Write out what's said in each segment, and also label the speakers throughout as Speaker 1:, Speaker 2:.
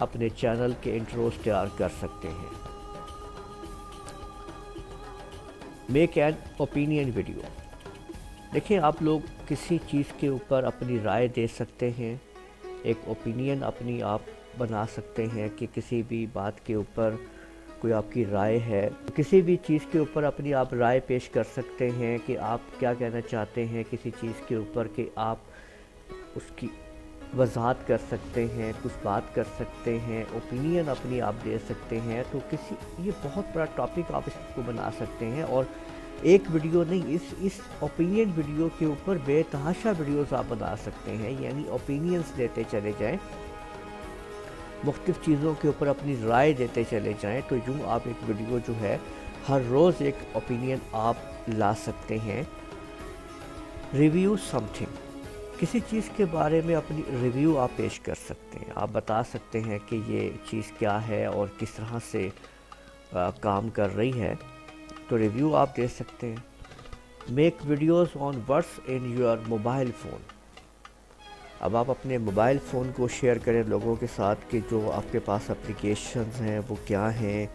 Speaker 1: اپنے چینل کے انٹروز تیار کر سکتے ہیں۔ میک این اوپینین ویڈیو، دیکھیں آپ لوگ کسی چیز کے اوپر اپنی رائے دے سکتے ہیں، ایک اوپینین اپنی آپ بنا سکتے ہیں کہ کسی بھی بات کے اوپر کوئی آپ کی رائے ہے، کسی بھی چیز کے اوپر اپنی آپ رائے پیش کر سکتے ہیں کہ آپ کیا کہنا چاہتے ہیں کسی چیز کے اوپر، کہ آپ اس کی وضاحت کر سکتے ہیں، کچھ بات کر سکتے ہیں، اوپینین اپنی آپ دے سکتے ہیں۔ تو یہ بہت بڑا ٹاپک آپ اس کو بنا سکتے ہیں، اور ایک ویڈیو نہیں، اس اوپینین ویڈیو کے اوپر بے تحاشا ویڈیوز آپ بنا سکتے ہیں، یعنی اوپینینز دیتے چلے جائیں، مختلف چیزوں کے اوپر اپنی رائے دیتے چلے جائیں، تو یوں آپ ایک ویڈیو جو ہے ہر روز ایک اوپینین آپ لا سکتے ہیں۔ ریویو سم تھنگ، کسی چیز کے بارے میں اپنی ریویو آپ پیش کر سکتے ہیں، آپ بتا سکتے ہیں کہ یہ چیز کیا ہے اور کس طرح سے کام کر رہی ہے، تو ریویو آپ دے سکتے ہیں۔ Make videos on words in your mobile phone, اب آپ اپنے موبائل فون کو شیئر کریں لوگوں کے ساتھ کہ جو آپ کے پاس اپلیکیشنز ہیں وہ کیا ہیں،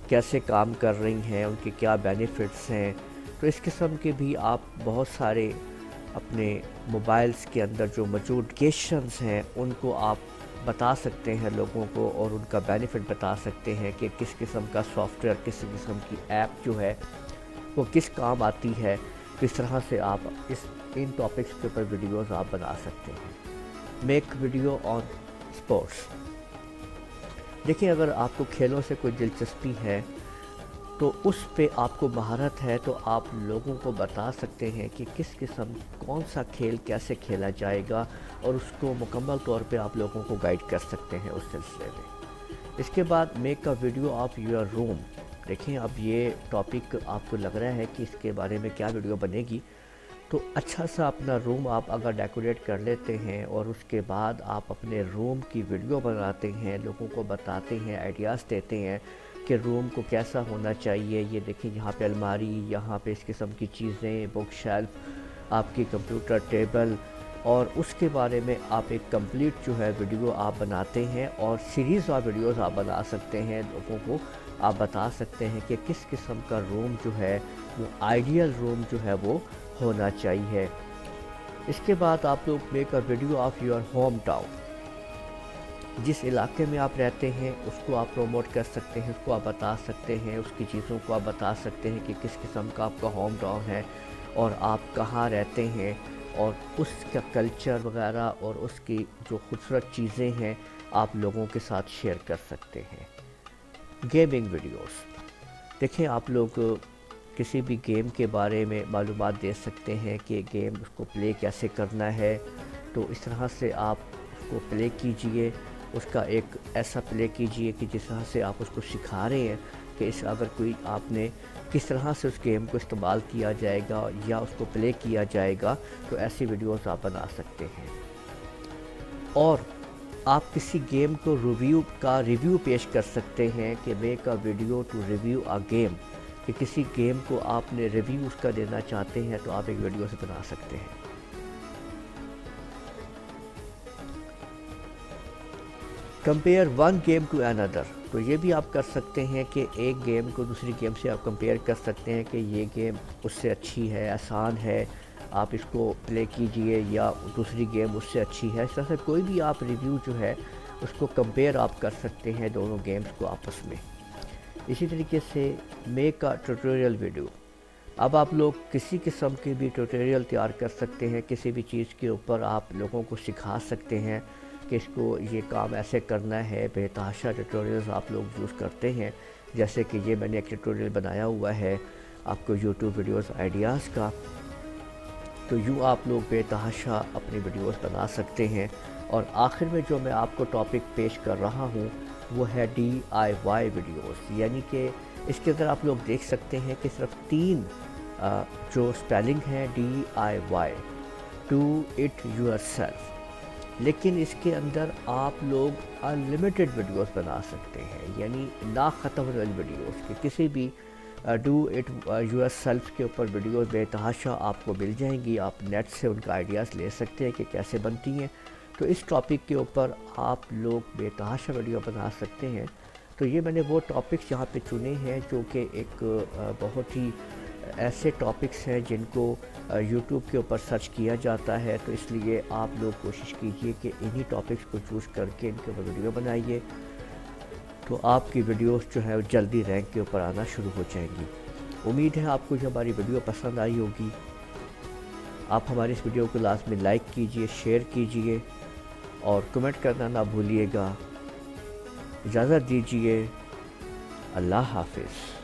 Speaker 1: کیسے کام کر رہی ہیں، ان کے کیا بینیفٹس ہیں، تو اس قسم کے بھی آپ بہت سارے اپنے موبائلز کے اندر جو موجود اپلیکیشنز ہیں ان کو آپ بتا سکتے ہیں لوگوں کو، اور ان کا بینیفٹ بتا سکتے ہیں کہ کس قسم کا سافٹ ویئر، کس قسم کی ایپ جو ہے وہ کس کام آتی ہے، کس طرح سے آپ ان ٹاپکس کے اوپر ویڈیوز آپ بنا سکتے ہیں۔ میک ویڈیو آن اسپورٹس، دیکھیں اگر آپ کو کھیلوں سے کوئی دلچسپی ہے تو اس پہ آپ کو مہارت ہے، تو آپ لوگوں کو بتا سکتے ہیں کہ کس قسم کون سا کھیل کیسے کھیلا جائے گا، اور اس کو مکمل طور پہ آپ لوگوں کو گائیڈ کر سکتے ہیں اس سلسلے میں۔ اس کے بعد make a video of your room, دیکھیں اب یہ ٹاپک آپ کو لگ رہا ہے کہ اس کے بارے میں کیا ویڈیو بنے گی، تو اچھا سا اپنا روم آپ اگر ڈیکوریٹ کر لیتے ہیں اور اس کے بعد آپ اپنے روم کی ویڈیو بناتے ہیں، لوگوں کو بتاتے ہیں، آئیڈیاز دیتے ہیں کہ روم کو کیسا ہونا چاہیے، یہ دیکھیں یہاں پہ الماری، یہاں پہ اس قسم کی چیزیں، بک شیلف، آپ کی کمپیوٹر ٹیبل، اور اس کے بارے میں آپ ایک کمپلیٹ جو ہے ویڈیو آپ بناتے ہیں، اور سیریز آف ویڈیوز آپ بنا سکتے ہیں، لوگوں کو آپ بتا سکتے ہیں کہ کس قسم کا روم جو ہے وہ آئیڈیل روم جو ہے وہ ہونا چاہیے۔ اس کے بعد آپ لوگ make a video of your home town, جس علاقے میں آپ رہتے ہیں اس کو آپ پروموٹ کر سکتے ہیں، اس کو آپ بتا سکتے ہیں، اس کی چیزوں کو آپ بتا سکتے ہیں کہ کس قسم کا آپ کا ہوم ٹاؤن ہے اور آپ کہاں رہتے ہیں، اور اس کا کلچر وغیرہ اور اس کی جو خوبصورت چیزیں ہیں آپ لوگوں کے ساتھ شیئر کر سکتے ہیں۔ گیمنگ ویڈیوز، دیکھیں آپ لوگ کسی بھی گیم کے بارے میں معلومات دے سکتے ہیں کہ گیم اس کو پلے کیسے کرنا ہے، تو اس طرح سے آپ اس کو پلے کیجئے، اس کا ایک ایسا پلے کیجئے کہ جس طرح سے آپ اس کو سکھا رہے ہیں کہ اگر کوئی آپ نے کس طرح سے اس گیم کو استعمال کیا جائے گا یا اس کو پلے کیا جائے گا، تو ایسی ویڈیوز آپ بنا سکتے ہیں۔ اور آپ کسی گیم کو ریویو پیش کر سکتے ہیں کہ make a video to review a game, کہ کسی گیم کو آپ نے ریویو اس کا دینا چاہتے ہیں تو آپ ایک ویڈیو سے بنا سکتے ہیں۔ کمپیئر ون گیم ٹو اندر، تو یہ بھی آپ کر سکتے ہیں کہ ایک گیم کو دوسری گیم سے آپ کمپیئر کر سکتے ہیں کہ یہ گیم اس سے اچھی ہے، آسان ہے، آپ اس کو پلے کیجئے، یا دوسری گیم اس سے اچھی ہے۔ اس طرح سے کوئی بھی آپ ریویو جو ہے اس کو کمپیئر آپ کر سکتے ہیں دونوں گیمز کو آپس میں۔ اسی طریقے سے میک اے ٹیوٹوریل ویڈیو، اب آپ لوگ کسی قسم کی بھی ٹیوٹوریل تیار کر سکتے ہیں، کسی بھی چیز کے اوپر آپ لوگوں کو سکھا سکتے ہیں کہ اس کو یہ کام ایسے کرنا ہے۔ بے تحاشا ٹیوٹوریلز آپ لوگ یوز کرتے ہیں، جیسے کہ یہ میں نے ایک ٹیوٹوریل بنایا ہوا ہے آپ کو یوٹیوب ویڈیوز آئیڈیاز کا، تو یوں آپ لوگ بے تحاشا اپنی ویڈیوز بنا سکتے ہیں۔ اور آخر میں جو میں آپ کو ٹاپک پیش کر رہا ہوں وہ ہے DIY ویڈیوز، یعنی کہ اس کے اندر آپ لوگ دیکھ سکتے ہیں کہ صرف 3 جو سپیلنگ ہیں DIY، do it your self, لیکن اس کے اندر آپ لوگ انلیمیٹڈ ویڈیوز بنا سکتے ہیں، یعنی نا ختم ہونے والی ویڈیوز، کہ کسی بھی ڈو اٹ یور سیلف کے اوپر ویڈیوز بے تحاشا آپ کو مل جائیں گی، آپ نیٹ سے ان کا آئیڈیاز لے سکتے ہیں کہ کیسے بنتی ہیں، تو اس ٹاپک کے اوپر آپ لوگ بے تحاشا ویڈیو بنا سکتے ہیں۔ تو یہ میں نے وہ ٹاپکس یہاں پہ چنے ہیں جو کہ ایک بہت ہی ایسے ٹاپکس ہیں جن کو یوٹیوب کے اوپر سرچ کیا جاتا ہے، تو اس لیے آپ لوگ کوشش کیجئے کہ انہی ٹاپکس کو چوز کر کے ان کے اوپر ویڈیو بنائیے، تو آپ کی ویڈیوز جو ہے جلدی رینک کے اوپر آنا شروع ہو جائیں گی۔ امید ہے آپ کو جو ہماری ویڈیو پسند آئی ہوگی۔ آپ ہماری اس ویڈیو کو لازمی لائک کیجئے، شیئر کیجئے اور کمنٹ کرنا نہ بھولیے گا۔ اجازت دیجئے، اللہ حافظ۔